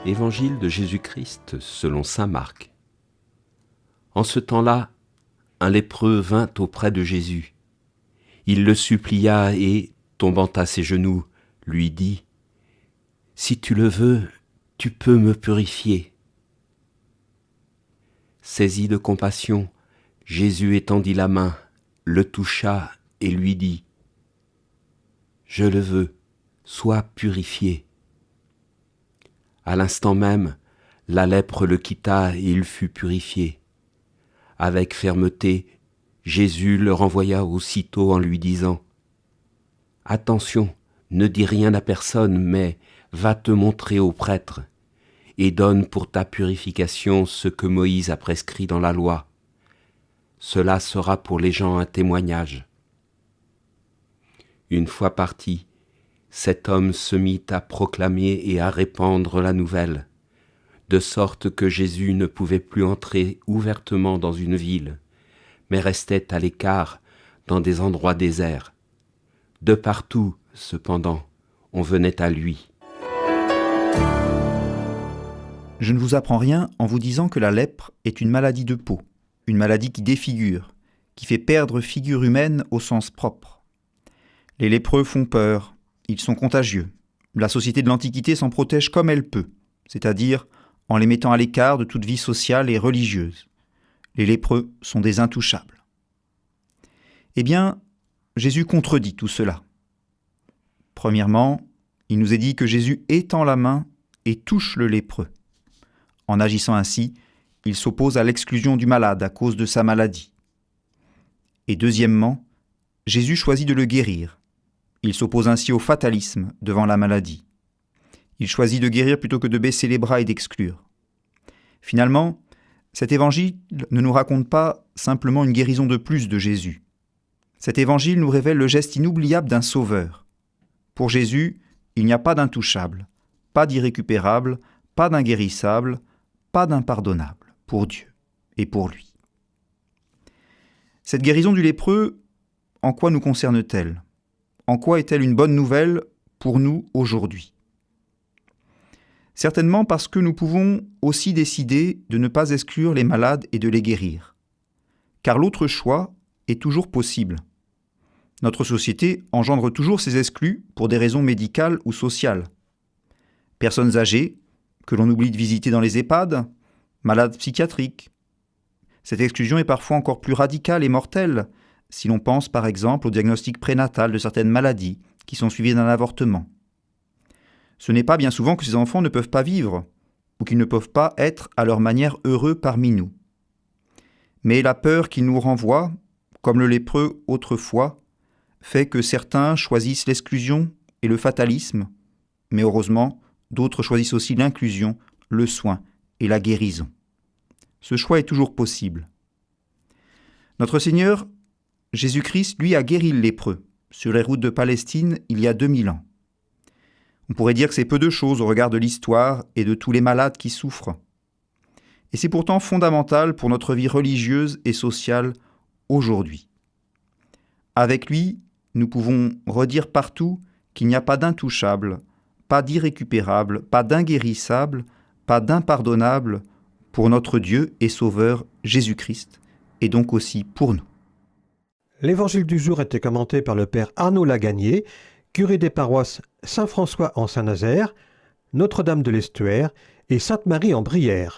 Évangile de Jésus-Christ selon saint Marc. En ce temps-là, un lépreux vint auprès de Jésus. Il le supplia et, tombant à ses genoux, lui dit : « Si tu le veux, tu peux me purifier. » Saisi de compassion, Jésus étendit la main, le toucha et lui dit : « Je le veux, sois purifié. » À l'instant même, la lèpre le quitta et il fut purifié. Avec fermeté, Jésus le renvoya aussitôt en lui disant : « Attention, ne dis rien à personne, mais va te montrer au prêtre et donne pour ta purification ce que Moïse a prescrit dans la loi. Cela sera pour les gens un témoignage. » Une fois parti, cet homme se mit à proclamer et à répandre la nouvelle, de sorte que Jésus ne pouvait plus entrer ouvertement dans une ville, mais restait à l'écart dans des endroits déserts. De partout, cependant, on venait à lui. Je ne vous apprends rien en vous disant que la lèpre est une maladie de peau, une maladie qui défigure, qui fait perdre figure humaine au sens propre. Les lépreux font peur, ils sont contagieux. La société de l'Antiquité s'en protège comme elle peut, c'est-à-dire en les mettant à l'écart de toute vie sociale et religieuse. Les lépreux sont des intouchables. Eh bien, Jésus contredit tout cela. Premièrement, il nous est dit que Jésus étend la main et touche le lépreux. En agissant ainsi, il s'oppose à l'exclusion du malade à cause de sa maladie. Et deuxièmement, Jésus choisit de le guérir. Il s'oppose ainsi au fatalisme devant la maladie. Il choisit de guérir plutôt que de baisser les bras et d'exclure. Finalement, cet évangile ne nous raconte pas simplement une guérison de plus de Jésus. Cet évangile nous révèle le geste inoubliable d'un sauveur. Pour Jésus, il n'y a pas d'intouchable, pas d'irrécupérable, pas d'inguérissable, pas d'impardonnable pour Dieu et pour lui. Cette guérison du lépreux, en quoi nous concerne-t-elle ? En quoi est-elle une bonne nouvelle pour nous aujourd'hui ? Certainement parce que nous pouvons aussi décider de ne pas exclure les malades et de les guérir. Car l'autre choix est toujours possible. Notre société engendre toujours ces exclus pour des raisons médicales ou sociales. Personnes âgées, que l'on oublie de visiter dans les EHPAD, malades psychiatriques. Cette exclusion est parfois encore plus radicale et mortelle, si l'on pense par exemple au diagnostic prénatal de certaines maladies qui sont suivies d'un avortement. Ce n'est pas bien souvent que ces enfants ne peuvent pas vivre, ou qu'ils ne peuvent pas être à leur manière heureux parmi nous. Mais la peur qu'ils nous renvoient, comme le lépreux autrefois, fait que certains choisissent l'exclusion et le fatalisme, mais heureusement, d'autres choisissent aussi l'inclusion, le soin et la guérison. Ce choix est toujours possible. Notre Seigneur Jésus-Christ, lui, a guéri le lépreux sur les routes de Palestine il y a 2000 ans. On pourrait dire que c'est peu de choses au regard de l'histoire et de tous les malades qui souffrent. Et c'est pourtant fondamental pour notre vie religieuse et sociale aujourd'hui. Avec lui, nous pouvons redire partout qu'il n'y a pas d'intouchable, pas d'irrécupérable, pas d'inguérissable, pas d'impardonnable pour notre Dieu et Sauveur Jésus-Christ, et donc aussi pour nous. L'évangile du jour était commenté par le père Arnaud Lagagné, curé des paroisses Saint-François en Saint-Nazaire, Notre-Dame de l'Estuaire et Sainte-Marie en Brière.